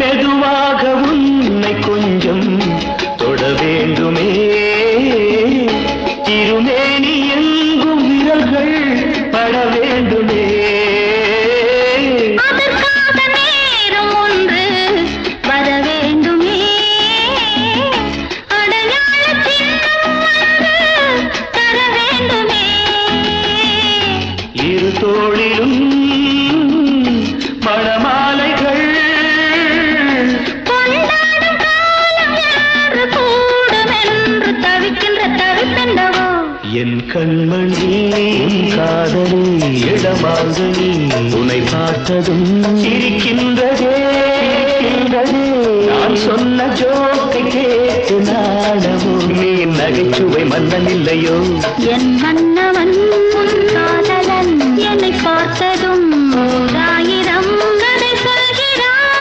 மெதுவாக உன்னை கொஞ்சம் தொட வேண்டுமே திருமேனி எங்கும் விரல்கள் பட வேண்டுமே அதற்காக நேரம் ஒன்று வர வேண்டுமே அடையாள சின்னம் ஒன்று தர வேண்டுமே இரு தோளிலும் மணமாலைகள் கொண்டாடும் காலம் என்று கூடும் என்று தவிக்கின்ற தவிப்பெண்டவோ என் கண்மணி காதலி இடமாங்கனி உன்னை பார்த்ததும் சிரிக்கின்றதே நான் சொன்ன ஜோக்கை கேட்டு நாடவும் நீ நகைச்சுவை மன்னன் இல்லையோ என் மன்னவன் காதலன் என்னை பார்த்ததும் ஓராயிரம்